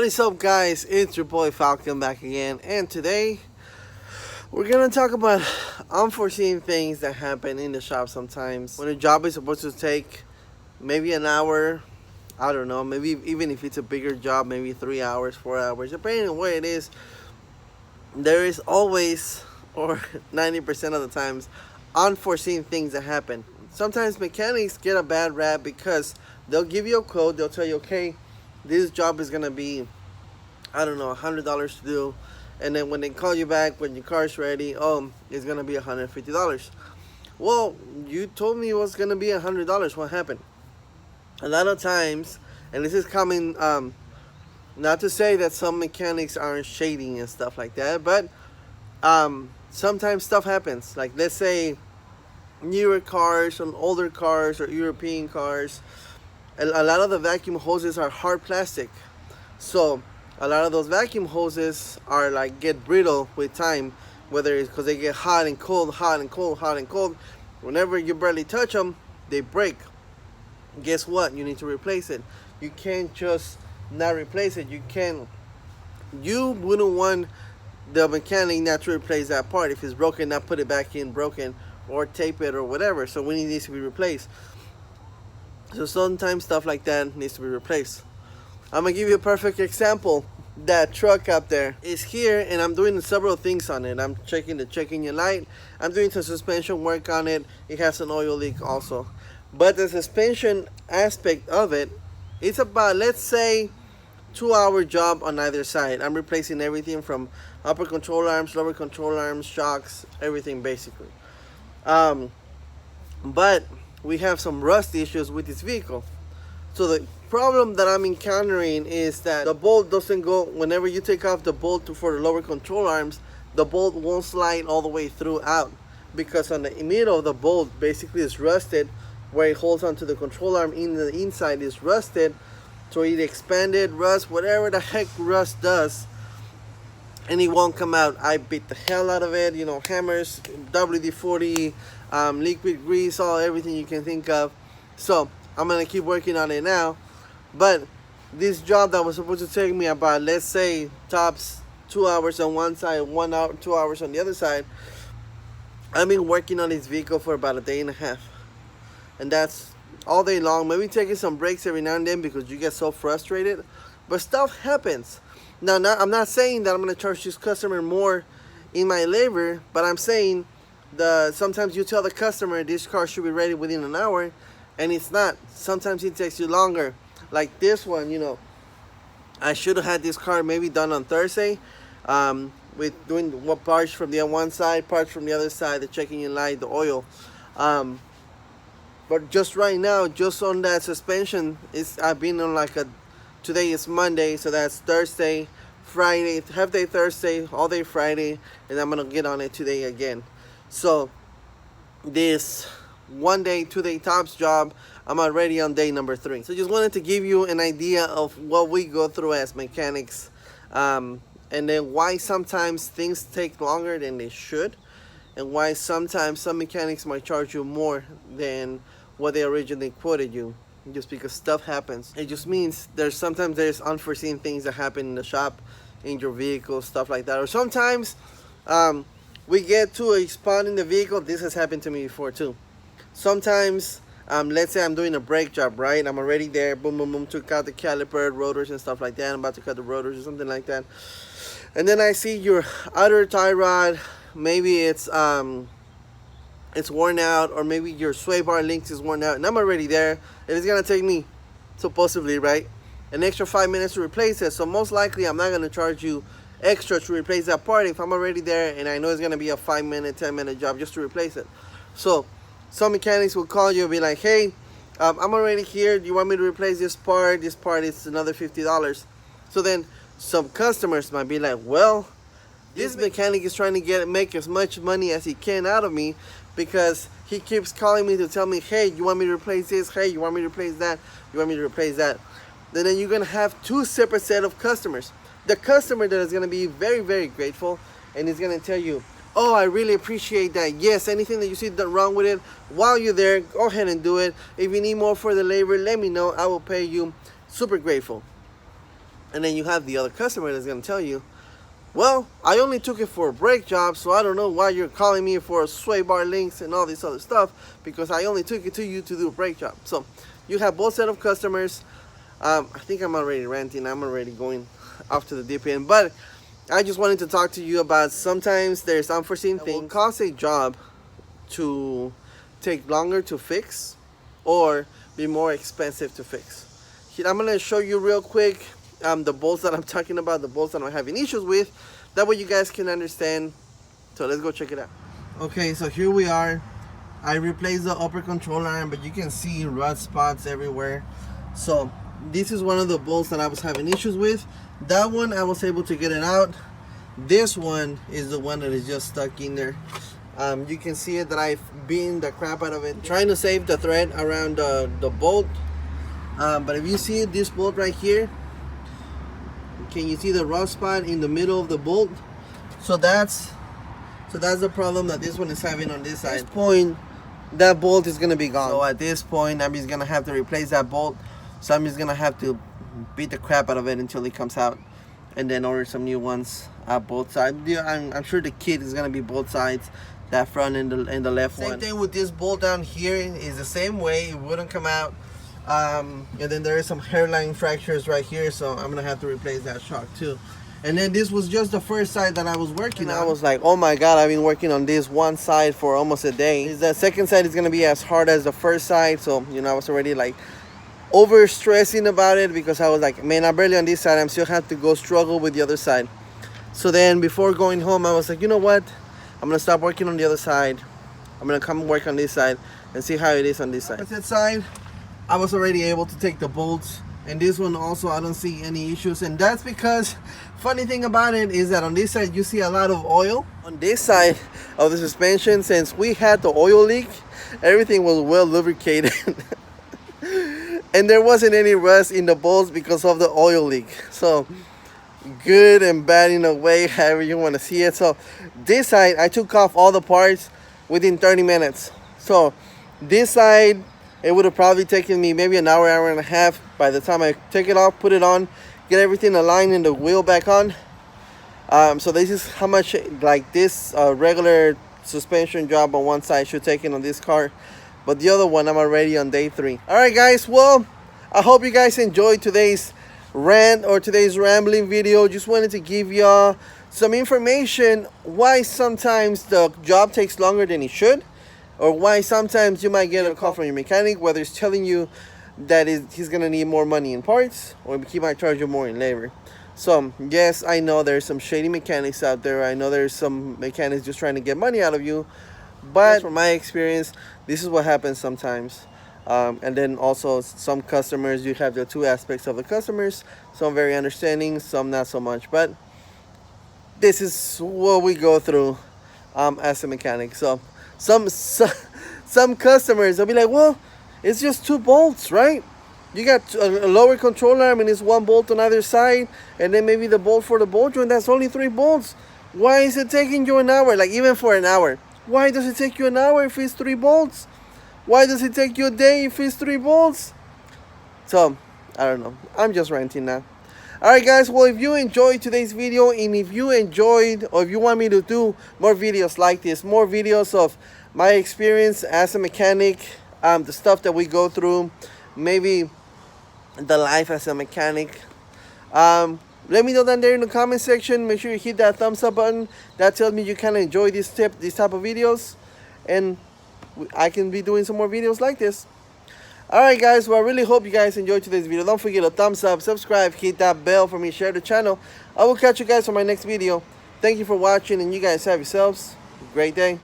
What is up, guys? It's your boy Falcon back again, and today we're gonna talk about unforeseen things that happen in the shop sometimes. When a job is supposed to take maybe an hour, I don't know, maybe even if it's a bigger job, maybe 3 hours, 4 hours, depending on where it is, there is always, or 90% of the times, unforeseen things that happen. Sometimes mechanics get a bad rap because they'll give you a quote, they'll tell you, okay, this job is gonna be, I don't know, $100 to do, and then when they call you back when your car's ready, it's gonna be $150. Well, you told me it was gonna be $100. What happened? A lot of times, and this is coming, not to say that some mechanics aren't shading and stuff like that, but sometimes stuff happens. Like, let's say newer cars, some older cars, or European cars. A lot of the vacuum hoses are hard plastic, so a lot of those vacuum hoses are like get brittle with time, whether it's because they get hot and cold, hot and cold, hot and cold. Whenever you barely touch them, they break. Guess what? You need to replace it. You can't just not replace it. You wouldn't want the mechanic not to replace that part. If it's broken, not put it back in broken, or tape it or whatever. So when it needs to be replaced. So sometimes stuff like that needs to be replaced. I'm gonna give you a perfect example. That truck up there is here, and I'm doing several things on it. I'm checking the check engine light. I'm doing some suspension work on it. It has an oil leak also. But the suspension aspect of it, it's about, let's say, 2-hour job on either side. I'm replacing everything from upper control arms, lower control arms, shocks, everything basically. But we have some rust issues with this vehicle. So the problem that I'm encountering is that the bolt doesn't go, whenever you take off the bolt for the lower control arms, the bolt won't slide all the way through out, because on the middle of the bolt basically is rusted, where it holds onto the control arm in the inside is rusted. So it expanded, rust, whatever the heck rust does, and it won't come out. I beat the hell out of it, hammers, WD-40, liquid grease, everything you can think of. So I'm gonna keep working on it now. But this job that was supposed to take me about, let's say, tops 2 hours on one side, 1 hour, 2 hours on the other side, I've been working on this vehicle for about a day and a half, and that's all day long. Maybe taking some breaks every now and then because you get so frustrated, but stuff happens. Now, I'm not saying that I'm going to charge this customer more in my labor, but I'm saying sometimes you tell the customer this car should be ready within an hour, and it's not. Sometimes it takes you longer. Like this one, I should have had this car maybe done on Thursday, with doing what parts from the one side, parts from the other side, the check engine light, the oil. But just right now, just on that suspension, I've been on today is Monday, so that's Thursday, Friday, half day Thursday, all day Friday, and I'm gonna get on it today again. So this 1 day, 2 day tops job, I'm already on day number 3. So just wanted to give you an idea of what we go through as mechanics, and then why sometimes things take longer than they should, and why sometimes some mechanics might charge you more than what they originally quoted you, just because stuff happens. It just means sometimes there's unforeseen things that happen in the shop, in your vehicle, stuff like that. Or sometimes we get to a spot in the vehicle. This has happened to me before too. Sometimes, let's say I'm doing a brake job, right? I'm already there, boom, boom, boom, took out the caliper, rotors and stuff like that. I'm about to cut the rotors or something like that. And then I see your outer tie rod, maybe it's worn out, or maybe your sway bar links is worn out, and I'm already there, and it's gonna take me, supposedly, right, an extra 5 minutes to replace it. So most likely I'm not gonna charge you extra to replace that part if I'm already there and I know it's gonna be a 5-minute, 10-minute job just to replace it. So some mechanics will call you and be like, hey, I'm already here, do you want me to replace this part? This part is another $50. So then some customers might be like, well, this mechanic is trying to make as much money as he can out of me, because he keeps calling me to tell me, hey, you want me to replace this? Hey, you want me to replace that? You want me to replace that? Then you're going to have 2 separate set of customers. The customer that is going to be very, very grateful, and is going to tell you, oh, I really appreciate that. Yes, anything that you see done wrong with it, while you're there, go ahead and do it. If you need more for the labor, let me know. I will pay you. Super grateful. And then you have the other customer that's gonna tell you, well, I only took it for a brake job, so I don't know why you're calling me for sway bar links and all this other stuff, because I only took it to you to do a brake job. So you have both set of customers. I think I'm already ranting. I'm already going off to the deep end, but I just wanted to talk to you about sometimes there's unforeseen things that will cause a job to take longer to fix or be more expensive to fix. I'm gonna show you real quick the bolts that I'm talking about, the bolts that I'm having issues with. That way you guys can understand. So let's go check it out. Okay, so here we are. I replaced the upper control arm, but you can see rust spots everywhere. So this is one of the bolts that I was having issues with. That one I was able to get it out. This one is the one that is just stuck in there. You can see it that I've beaten the crap out of it, trying to save the thread around the bolt. But if you see this bolt right here, can you see the rust spot in the middle of the bolt? So that's the problem that this one is having on this side. At this point, that bolt is gonna be gone. So at this point, I'm just gonna have to replace that bolt. So I'm just gonna have to beat the crap out of it until it comes out, and then order some new ones at both sides. I'm sure the kit is gonna be both sides, that front and the left one. Same thing with this bolt down here is the same way. It wouldn't come out. And then there is some hairline fractures right here, so I'm gonna have to replace that shock too. And then this was just the first side that I was working on. I was like, oh my god, I've been working on this one side for almost a day. The second side is gonna be as hard as the first side, so you know, I was already like over stressing about it, because I was like, man, I'm barely on this side, I'm still have to go struggle with the other side. So then before going home, I was like, you know what, I'm gonna stop working on the other side. I'm gonna come work on this side and see how it is on this side. That side, I was already able to take the bolts, and this one also I don't see any issues. And that's because, funny thing about it is that on this side you see a lot of oil. On this side of the suspension, since we had the oil leak, everything was well lubricated. And there wasn't any rust in the bolts because of the oil leak. So good and bad in a way, however you want to see it. So this side, I took off all the parts within 30 minutes. So this side, it would have probably taken me maybe an hour, hour and a half by the time I take it off, put it on, get everything aligned and the wheel back on. So this is how much like this regular suspension job on one side should take in on this car. But the other one, I'm already on day 3. All right, guys. Well, I hope you guys enjoyed today's rant or today's rambling video. Just wanted to give y'all some information why sometimes the job takes longer than it should, or why sometimes you might get a call from your mechanic, whether it's telling you that he's gonna need more money in parts, or he might charge you more in labor. So yes, I know there's some shady mechanics out there. I know there's some mechanics just trying to get money out of you. But from my experience, this is what happens sometimes. And then also some customers, you have the two aspects of the customers. Some very understanding, some not so much. But this is what we go through as a mechanic. So some customers, they'll be like, well, it's just 2 bolts, right? You got a lower control arm and it's 1 bolt on either side, and then maybe the bolt for the bolt joint, that's only 3 bolts. Why is it taking you an hour? Like, even for an hour, why does it take you an hour if it's 3 bolts? Why does it take you a day if it's 3 bolts? So I don't know, I'm just ranting now. Alright guys, well, if you enjoyed today's video, and if you enjoyed, or if you want me to do more videos like this, more videos of my experience as a mechanic, the stuff that we go through, maybe the life as a mechanic, let me know down there in the comment section. Make sure you hit that thumbs up button. That tells me you kind of enjoy this type of videos, and I can be doing some more videos like this. Alright guys, well, I really hope you guys enjoyed today's video. Don't forget to thumbs up, subscribe, hit that bell for me, share the channel. I will catch you guys on my next video. Thank you for watching, and you guys have yourselves a great day.